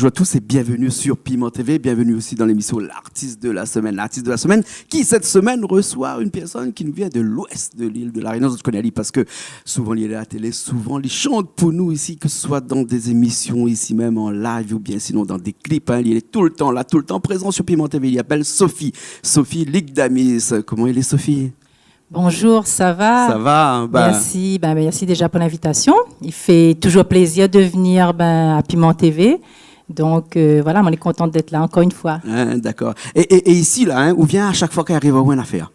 bonjour à tous et bienvenue sur Piment TV. Bienvenue aussi dans l'émission L'artiste de la semaine. L'artiste de la semaine qui, cette semaine, reçoit une personne qui nous vient de l'ouest de l'île de la Réunion. Je connais Ali parce que souvent il est à la télé, souvent il chante pour nous ici, que ce soit dans des émissions ici même en live ou bien sinon dans des clips. Il est tout le temps là, tout le temps présent sur Piment TV. Il s'appelle Sophie. Sophie Ligdamis. Comment il est, Sophie? Bonjour, ça va? Ça va. Merci, merci déjà pour l'invitation. Il fait toujours plaisir de venir à Piment TV. Donc voilà, on est contente d'être là encore une fois. D'accord. Et ici, là, où vient à chaque fois qu'il arrive à une affaire?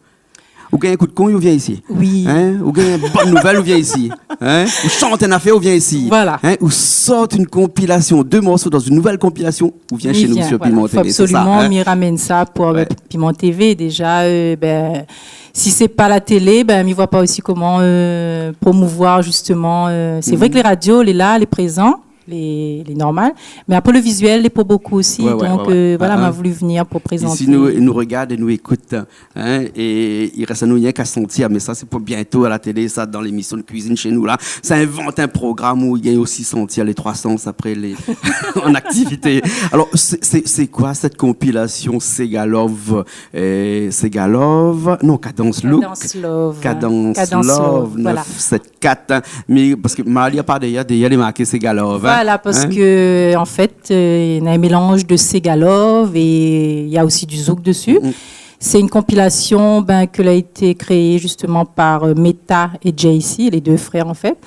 Ou gagne un coup de con, ou vient ici? Oui. Ou gagne une bonne nouvelle, ou vient ici? Ou chante une affaire, ou vient ici? Voilà. Ou sort une compilation, 2 morceaux dans une nouvelle compilation, ou vient chez nous sur Piment TV. Absolument, m'y ramène ça pour Piment TV. Déjà, si c'est pas la télé, m'y voit pas aussi comment promouvoir justement. C'est vrai que les radios, les là, les présents. Les normales, mais après le visuel est pour beaucoup aussi, voilà, m'a voulu venir pour présenter. Ici, nous regarde et nous écoute, et il reste à nous rien qu'à sentir, mais ça c'est pour bientôt à la télé, ça dans l'émission de cuisine chez nous là, ça invente un programme où il y a aussi sentir les 3 sens après les en activité. Alors c'est quoi cette compilation Segalove, non Cadence Love, Cadence Love 974, mais parce que Malia par derrière les marqués Segalove. Voilà, parce que en fait, il y a un mélange de Segalove et il y a aussi du zouk dessus. C'est une compilation qui a été créée justement par Meta et JC, les 2 frères en fait.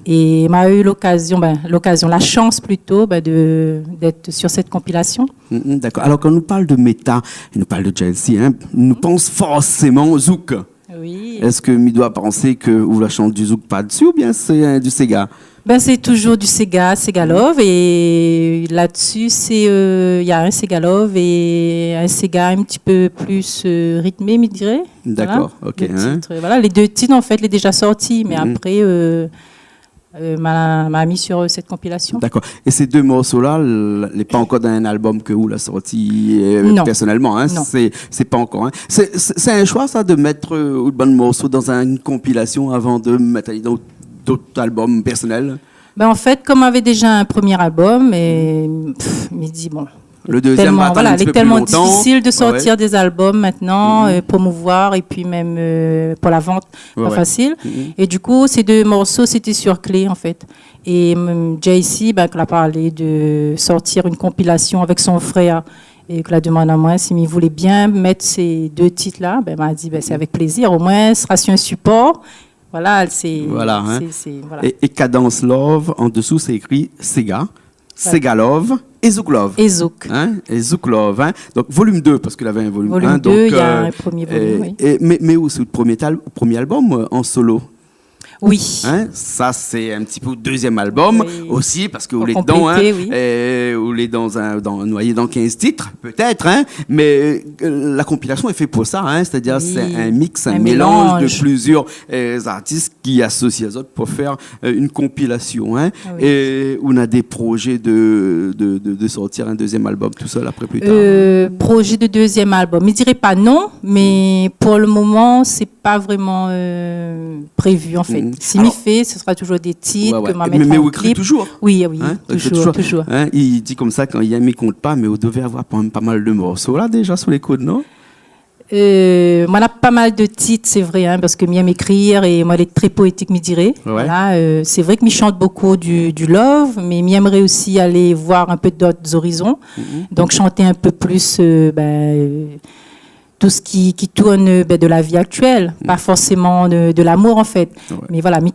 Et m'a eu la chance plutôt d'être sur cette compilation. D'accord. Alors quand on nous parle de Meta, et nous parle de JC, nous pense forcément au zouk. Oui. Est-ce que mi doit penser que ou la chante du zouk pas dessus ou bien c'est du Sega? C'est toujours du Segalove et là-dessus il y a un Segalove et un Sega un petit peu plus rythmé, je dirais. D'accord, voilà, ok. Voilà, les 2 titres en fait, il est déjà sorti, mais après m'a mis sur cette compilation. D'accord. Et ces 2 morceaux-là, n'est pas encore dans un album que vous l'a sorti personnellement, Non. C'est pas encore. C'est un choix ça de mettre un bon morceau dans une compilation avant de mettre dans d'autres albums personnels? En fait, comme avait déjà un premier album, il dit bon. Le deuxième il est tellement difficile de sortir des albums maintenant, promouvoir et puis même pour la vente, pas facile. Et du coup, ces 2 morceaux, c'était sur clé en fait. Et JC, qui a parlé de sortir une compilation avec son frère. Et que la demande à moi, s'il voulait bien mettre ces 2 titres-là, m'a dit c'est avec plaisir. Au moins, ce sera sur un support. Voilà, voilà. Et Cadence Love, en dessous, c'est écrit Sega, Segalove et Zouk Love. Et Zouk. Et Zouk Love. Donc, volume 2, parce qu'il avait un volume 1. Volume 2, il y a un premier volume, oui. Mais où c'est le premier album en solo? Oui. Ça, c'est un petit peu le 2e album aussi, parce que vous l'êtes noyé dans 15 titres, peut-être, mais la compilation est faite pour ça, c'est-à-dire c'est un mix, un mélange de plusieurs artistes qui associent les autres pour faire une compilation. Et on a des projets de sortir un 2e album tout seul après plus tard. Projet de 2e album, je dirais pas non, mais pour le moment, c'est pas vraiment prévu en fait. Si m'y fait, ce sera toujours des titres que m'a mettre en clip. Mais toujours. Oui, toujours. Il dit comme ça quand il y a mis compte pas, mais on devait avoir quand même pas mal de morceaux là déjà sous les coudes, non? Moi, on a pas mal de titres, c'est vrai, parce que j'aime écrire et moi, elle est très poétique, me dirais. Voilà, c'est vrai que je chante beaucoup du love, mais j'aimerais aussi aller voir un peu d'autres horizons. Donc, chanter un peu plus tout ce qui tourne de la vie actuelle, pas forcément de l'amour en fait. Mais voilà, m'y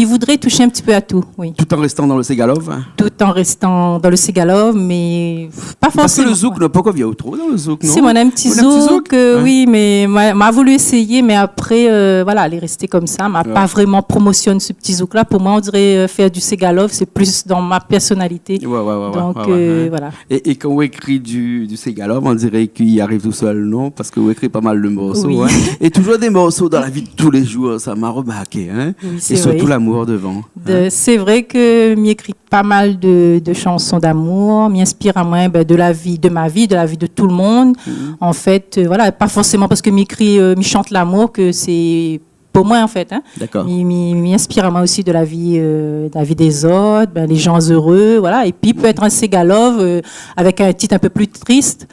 voudrais toucher un petit peu à tout, oui. Tout en restant dans le Segalove. Tout en restant dans le Segalove, mais pas forcément. Parce que le zouk n'a pas qu'on vient trop dans le zouk, non? Si, on a un petit zouk, oui, mais m'a voulu essayer, mais après, elle est restée comme ça, m'a pas vraiment promotionné ce petit zouk-là. Pour moi, on dirait faire du Segalove, c'est plus dans ma personnalité. Donc, voilà. Et quand on écrit du Segalove, on dirait qu'il arrive tout seul, non? Parce que vous écrivez pas mal de morceaux. Et toujours des morceaux dans la vie de tous les jours, ça m'a remarqué. Oui, et surtout l'amour devant. C'est vrai que j'écris pas mal de chansons d'amour, m'inspire à moi de la vie, de ma vie, de la vie de tout le monde. En fait, pas forcément parce que j'écris, je chante l'amour que c'est pour moi en fait. Hein. D'accord. Il m'inspire à moi aussi de la vie des autres, ben, les gens heureux, voilà. Et puis il peut être un Segalov avec un titre un peu plus triste.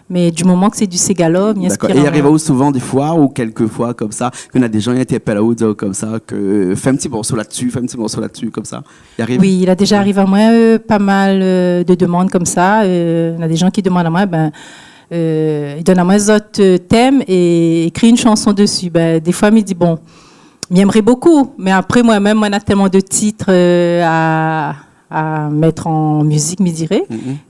Mais du moment que c'est du Segalov, d'accord. Et il arrive où souvent des fois ou quelques fois comme ça, qu'on a des gens qui interpellent ou comme ça, que fais un petit morceau là-dessus, comme ça. Il arrive. Oui, il a déjà arrivé à moi pas mal de demandes comme ça. On a des gens qui demandent à moi, ils donnent à moi d'autres thèmes et écrit une chanson dessus. Ben, des fois, il me dit bon, j'aimerais beaucoup, mais après moi-même, on a tellement de titres à mettre en musique, me dirait,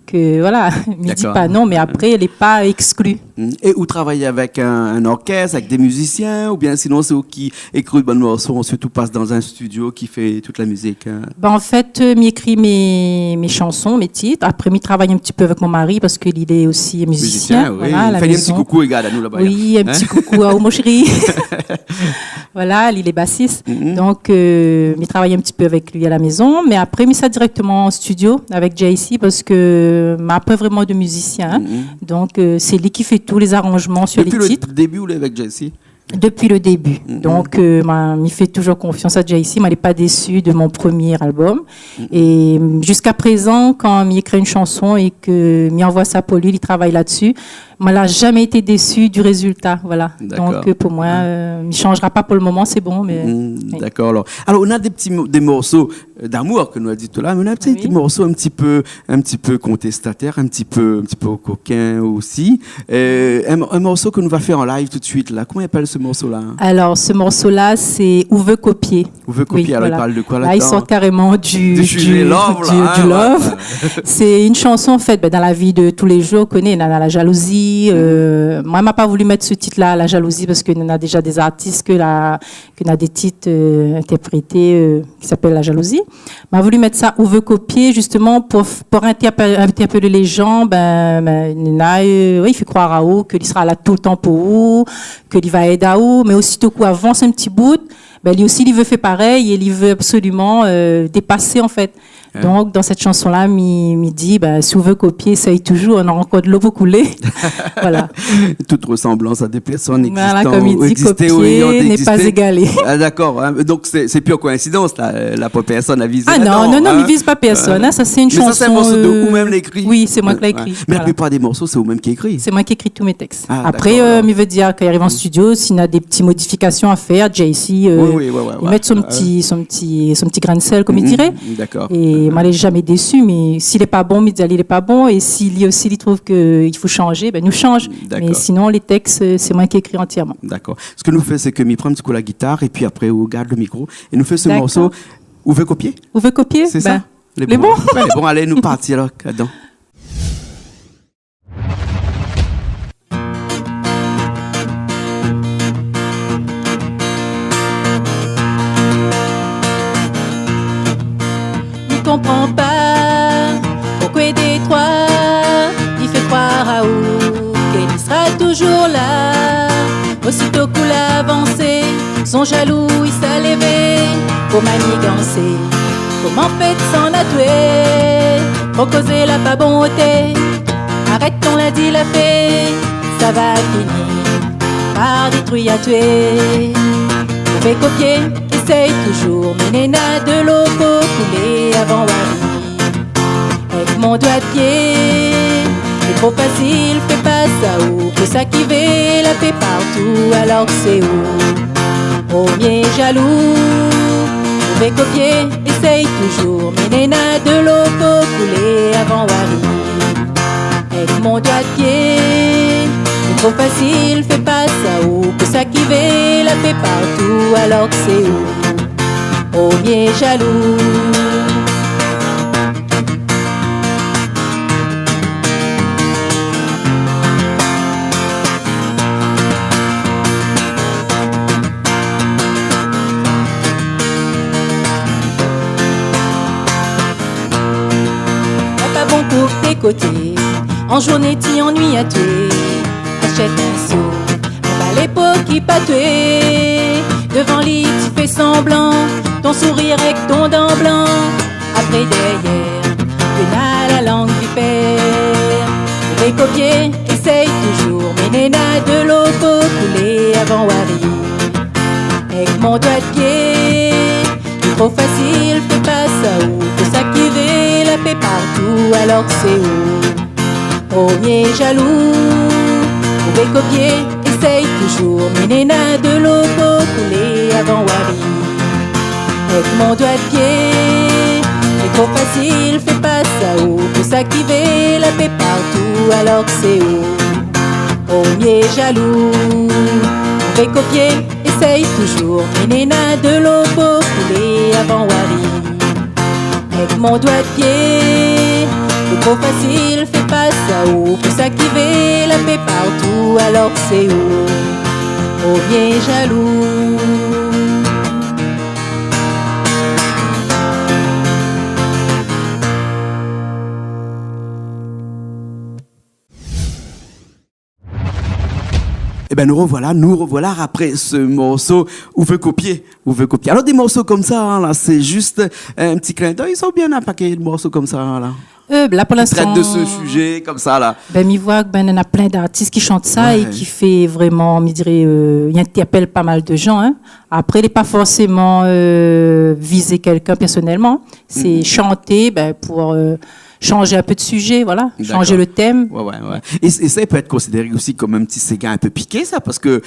que voilà, me dit pas non, mais après, elle n'est pas exclue. Et vous travaillez avec un orchestre, avec des musiciens, ou bien sinon c'est vous qui écrivez de bonnes morceaux, ensuite tout passe dans un studio qui fait toute la musique? Ben, en fait, m'écris mes chansons, mes titres. Après, je travaille un petit peu avec mon mari parce qu'il est aussi musicien. Oui. Voilà, Fais un petit coucou, regarde à nous là-bas. Oui, un petit coucou à mon chéri. Voilà, il est bassiste. Donc, je travaille un petit peu avec lui à la maison. Mais après, je ça directement en studio avec JC parce que m'a pas vraiment de musicien. Donc, c'est lui qui fait tous les arrangements sur les titres. Depuis le début, vous êtes avec JC? Depuis le début. Donc, il fait toujours confiance à JC. Il n'est pas déçu de mon premier album. Et jusqu'à présent, quand il écrit une chanson et que il envoie ça pour lui, il travaille là-dessus. Moi, il n'a jamais été déçu du résultat. Voilà. Donc, pour moi, il ne changera pas pour le moment, c'est bon. Mais, oui. D'accord. Alors, on a des morceaux d'amour que nous a dit tout là, mais on a des morceaux un petit peu contestataires, un petit peu coquins aussi. Un morceau que nous va faire en live tout de suite là. Comment il appelle ce morceau-là? Alors, ce morceau-là, c'est Où veut copier. Où veut copier. Alors, il parle de quoi là? Là, il sort carrément du love. C'est une chanson en fait, dans la vie de tous les jours. On connaît, on a la jalousie. Moi, je n'ai pas voulu mettre ce titre-là, la jalousie, parce qu'on a déjà des artistes qui ont des titres interprétés qui s'appellent la jalousie. Je voulu mettre ça Où veut copier, justement, pour interpeller les gens. Il fait croire à eux qu'il sera là tout le temps pour eux, qu'il va aider à eux, mais aussitôt qu'on avance un petit bout, lui aussi, il veut faire pareil et il veut absolument dépasser, en fait. Donc, dans cette chanson-là, il dit, si on veut copier, essaye toujours, on a encore de l'eau pour couler. Voilà. Toute ressemblance à des personnes existantes. Voilà, comme il dit, copier n'est pas égalé. Ah, d'accord. Donc, c'est pure coïncidence, la personne a visé. Ah non, il ne vise pas personne. Ça, c'est une chanson. Ça, c'est un morceau de vous-même l'écrit. Oui, c'est moi qui l'ai écrit. Mais la plupart des morceaux, c'est vous-même qui écrit. C'est moi qui écris tous mes textes. Ah, après, il veut dire qu'il arrive en studio, s'il a des petites modifications à faire, JC, il met son petit grain de sel, comme il dirait. D'accord. Et moi, je n'ai jamais déçu, mais s'il n'est pas bon, il n'est pas bon. Et s'il trouve qu'il faut changer, nous change. Mais sinon, les textes, c'est moi qui écris entièrement. D'accord. Ce que nous fait, c'est que nous prend un petit coup la guitare et puis après, on garde le micro et nous fait ce morceau. Vous veut copier? Vous veut copier? C'est ça? Les bons. Bon, allez, nous partir alors. Là-dedans. Comprends pas pourquoi des trois il fait croire à où qu'il sera toujours là. Aussitôt qu'on l'a avancé, son jaloux il s'est levé pour manigancer. Comment fait s'en a tué, pour causer la pas bonté. Arrête, on l'a dit, l'a fait, ça va finir par détruire à tuer. On fait copier, essaye toujours, mais Néna de l'eau pour couler avant Wally. Avec mon doigt de pied, c'est trop facile, fais pas ça où. Que ça qui va, la fait partout, alors que c'est où. Premier jaloux, on fait copier, essaye toujours, mais Néna de l'eau pour couler avant Wally. Avec mon doigt de pied, c'est trop facile, fais pas ça où. Que ça qui va, la fait partout, alors que c'est où. Premier jaloux. Pas bon pour tes côtés, en journée t'y ennuies à tuer. Achète un seau, à l'époque qui pas tué. Devant lit tu fais semblant, ton sourire avec ton dent blanc. Après derrière, tu n'as la langue du père. Les copier, essaye toujours, mais Néna de l'eau pour couler avant Wally. Et avec mon doigt de pied. C'est trop facile, fais pas ça où faut s'activer la paix partout alors que c'est où. Premier jaloux, mauvais copier, essaye toujours, mais néna de l'eau pour couler avant Wari. Avec mon doigt de pied, c'est trop facile, fais pas ça où faut s'activer la paix partout alors que c'est où. Premier jaloux, mauvais copier, essaye toujours, mais néna de l'eau pour couler avant Wari. Avec mon doigt de pied, c'est trop facile, fais pas ça où faut s'activer la paix partout alors que c'est où. Premier jaloux. Eh ben nous revoilà après ce morceau où veut copier. Alors des morceaux comme ça, hein, là, c'est juste un petit clin d'œil. Ils sont bien un paquet de morceaux comme ça, là. Là pour l'instant, traite de ce sujet comme ça, là. m'y voit que il y en a plein d'artistes qui chantent ça et qui fait vraiment, me dirait, il interpelle pas mal de gens. Hein. Après, il n'est pas forcément viser quelqu'un personnellement. C'est chanter pour changer un peu de sujet, voilà, changer le thème. Ouais. Et ça peut être considéré aussi comme un petit séguin un peu piqué, ça, parce que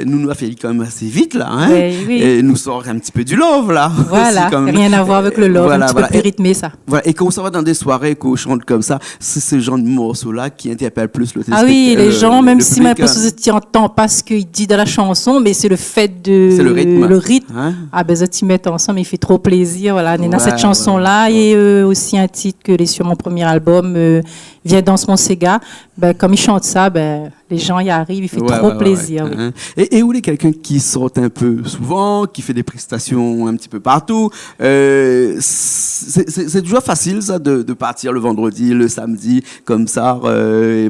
nous a fait quand même assez vite, là, hein, et nous sort un petit peu du love, là. Voilà, rien à voir avec le love, un petit peu plus rythmé, ça. Voilà, et quand on s'en va dans des soirées, qu'on chante comme ça, c'est ce genre de morceaux-là qui interpelle plus le téléspectateur. Ah oui, les gens, même si ma personne ne entend pas ce qu'il dit dans la chanson, mais c'est le fait de... C'est le rythme. Le rythme. Hein? Ah ben, ça, t'y mettent ensemble, il fait trop plaisir, voilà. Néna, cette chanson-là, et aussi un titre que les sur mon premier album, Viens danse mon Sega, comme il chante ça, les gens y arrivent, il fait trop plaisir. Oui. Et où est quelqu'un qui sort un peu souvent, qui fait des prestations un petit peu partout, c'est toujours facile ça de partir le vendredi, le samedi, comme ça,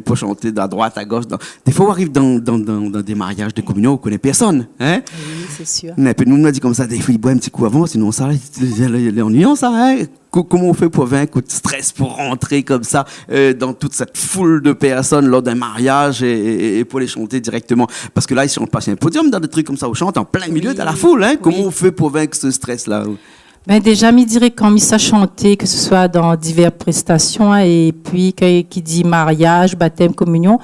pour chanter à droite, à gauche. Des fois on arrive dans des mariages de communion où on connaît personne. Hein? Oui, c'est sûr. Et puis nous on a dit comme ça, des fois il boit un petit coup avant, sinon ça, les ennuyants ça. Hein? Comment on fait pour avoir un coup de stress pour rentrer comme ça dans toute cette foule de personnes lors d'un mariage et pour les chanter directement? Parce que là, ils ne chantent pas sur un podium, dans des trucs comme ça, on chante en plein milieu de la foule. Hein? Comment on fait pour vaincre ce stress-là? Déjà, me dirait quand mis à chanter, que ce soit dans diverses prestations, et puis qui dit mariage, baptême, communion,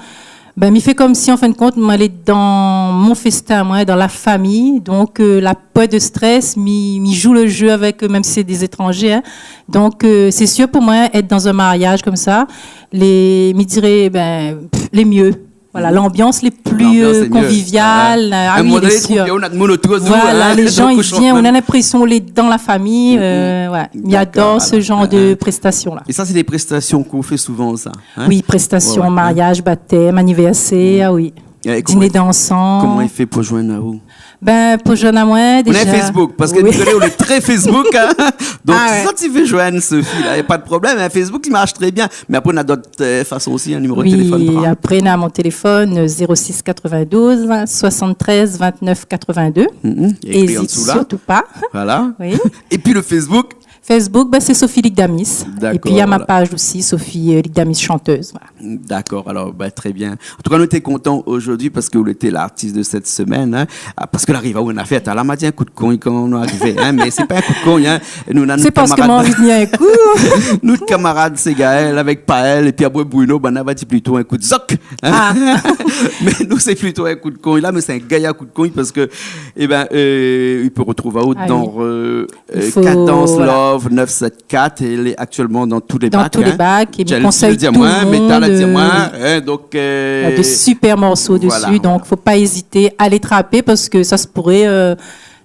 m'y fait comme si, en fin de compte, moi, elle est dans mon festin, moi, dans la famille. Donc, la peur de stress, m'y joue le jeu avec, même si c'est des étrangers. Hein. Donc, c'est sûr pour moi, être dans un mariage comme ça, m'y dirait, les mieux. Voilà, l'ambiance les plus conviviale. Voilà, les gens, ils viennent, on a l'impression, on est dans la famille. Ils adorent ce genre de prestations-là. Et ça, c'est des prestations qu'on fait souvent, ça? Hein? Oui, prestations, mariage, baptême, anniversaire, oui. Dîner dansant. Comment il fait pour joindre à vous? Pour joindre à moi, déjà... On est Facebook, parce que nous, on est très Facebook. Hein? Donc, si tu veux joindre Sophie, il n'y a pas de problème. Hein? Facebook, il marche très bien. Mais après, on a d'autres façons aussi, un numéro de téléphone. Oui, après, on a mon téléphone 06 92 73 29 82. N'hésite surtout pas. Voilà. Oui. Et puis le Facebook? Facebook, c'est Sophie Ligdamis. Et puis il y a ma page aussi, Sophie Ligdamis chanteuse. Voilà. D'accord, alors très bien. En tout cas, nous étions contents aujourd'hui parce que vous étiez l'artiste de cette semaine. Hein, parce que l'arrivée où on a fait, elle m'a dit un coup de con quand on est arrivé. Hein, mais c'est pas un coup de con. Hein, c'est parce que moi, envie de un coup. Notre camarade, c'est Gaël avec Paël et puis après Bruno, on a dit plutôt un coup de zoc. Hein? Mais nous, c'est plutôt un coup de con. Là, mais c'est un gaillard coup de con parce que, il peut retrouver dans Cadence Love. 974, elle est actuellement dans tous les bacs. Dans tous les bacs, et je conseille tout le monde. Métal à Diamant, donc... Il y a de super morceaux dessus, donc faut pas hésiter à les trapper parce que ça se pourrait...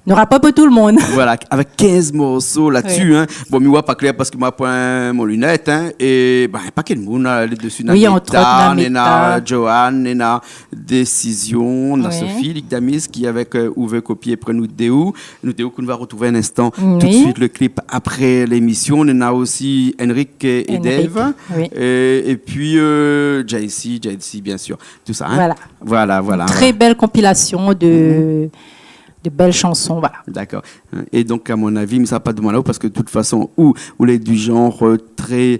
n'aura pas pour tout le monde. Voilà, avec 15 morceaux là-dessus. Hein. Bon, je ne vois pas clair parce que je prends mon lunette. Hein, et pas quel monde là-dessus. Oui, entre autres, il y a Joanne, il y a Décision, il y a Sophie Ligdamis qui, avec Ouve Copier, prend nous Déou. Nous Déou qu'on va retrouver un instant tout de suite le clip après l'émission. Il y a aussi Henrik et Dave. Oui. Et puis JC, bien sûr. Tout ça. Hein. Voilà. Très belle compilation de... de belles chansons, voilà. D'accord. Et donc, à mon avis, mais ça n'a pas de mal parce que de toute façon, où les du genre très,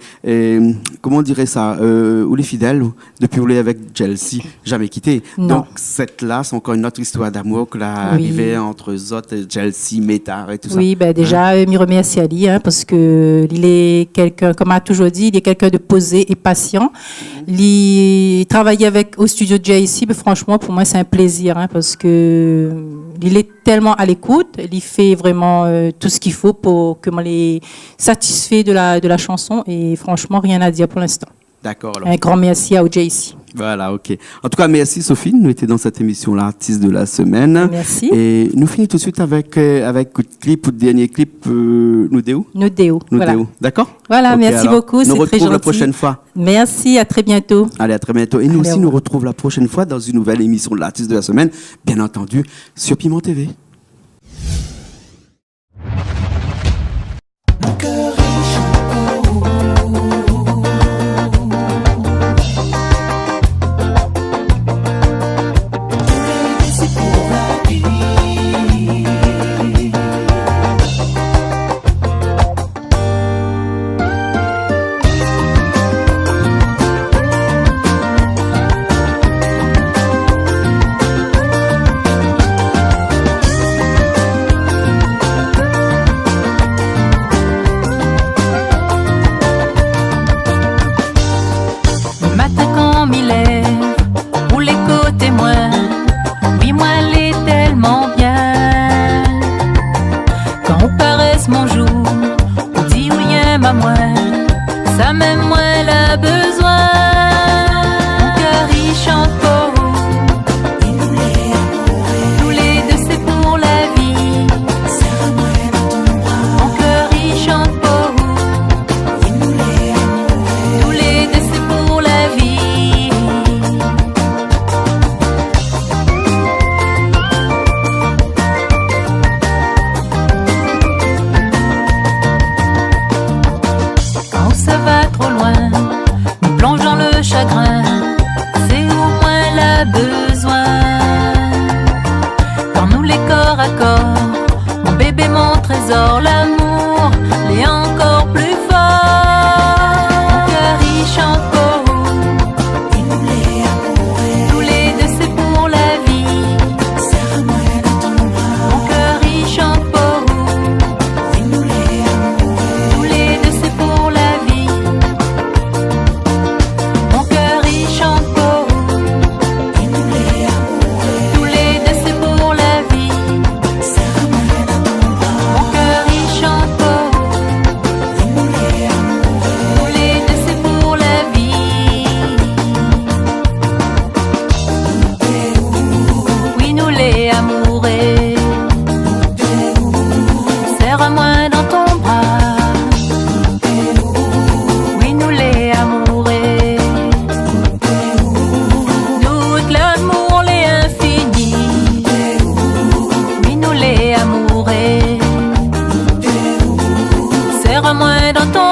comment on dirait ça, où les fidèles, depuis où les avec Chelsea, jamais quitté. Non. Donc, cette-là, c'est encore une autre histoire d'amour que la arrivée entre Zot et Chelsea, Métard et tout ça. Oui, ben déjà, m'y remercie Ali, parce que il est quelqu'un, comme on a toujours dit, il est quelqu'un de posé et patient. Il travailler au studio de JC, ben, franchement, pour moi, c'est un plaisir, parce que il est tellement à l'écoute, il fait vraiment tout ce qu'il faut pour que moi les satisfait de la chanson et franchement, rien à dire pour l'instant. D'accord. Alors. Un grand merci à OJC. Voilà, ok. En tout cas, merci Sophie, nous étions dans cette émission, l'artiste de la semaine. Merci. Et nous finissons tout de suite avec le clip, le dernier clip, Nudeo. Voilà. D'accord. Voilà, okay, merci beaucoup, c'est très gentil. Nous retrouvons la prochaine fois. Merci, à très bientôt. Allez, à très bientôt. Et nous aussi, nous retrouvons la prochaine fois dans une nouvelle émission de l'artiste de la semaine, bien entendu, sur Piment TV. Serre-moi dans ton